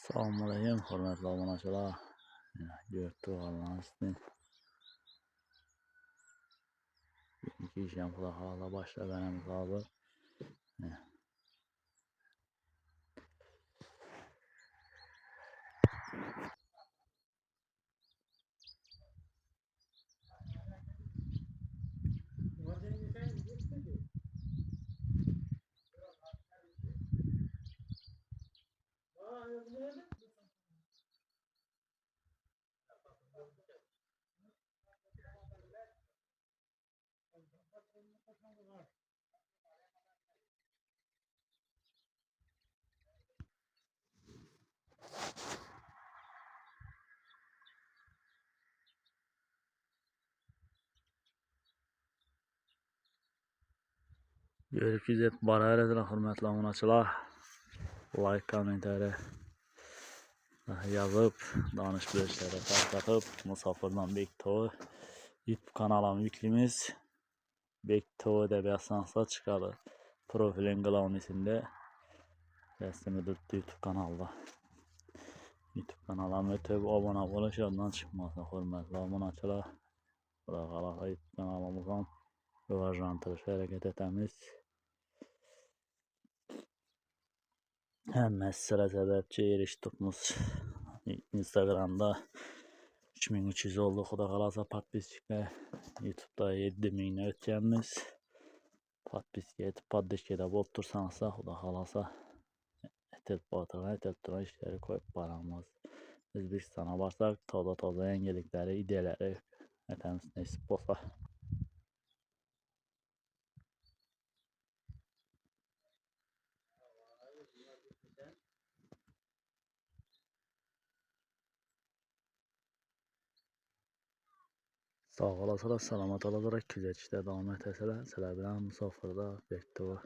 Selamünaleyküm, hörmətli abunəçilər. Gördük Allah'ın üstün. İki işlem hala başla veremiz hazır. Görüşürüz hep beraber hörmətli abunəçilər. Like, komentari yazıp, danış bölüşlərə tarqatıb, Musafirdən Bektoy YouTube kanalımı yüklüyümüz. Bektoy da bir asansa çıxarır. Profilin qlavnisində rəsmi tutdu YouTube kanalda. YouTube kanalıma ötüb abunə oluş yaddan çıxmasın hörmətli abunəçilər. Buraxalaq YouTube kanalımızdan rivajlandırış hərəkət etəmiz. Həm məsələ səbəbçi eriş tutmuş Instagramda 3300 oldu. Xuda qalasa podpiskə YouTube'da 7000'e ötəcəyimiz. Podpiskə etib podpiskədə otursansa xuda qalasa etel işləri koyup paramız. Özbekistan'a varsak toza yenilikləri, ideyaları etəmiz nəsib olsa. Sağ olasılar, salamat olasılar, güzəştdə davam etəsələr, Musafirdə Bektoy.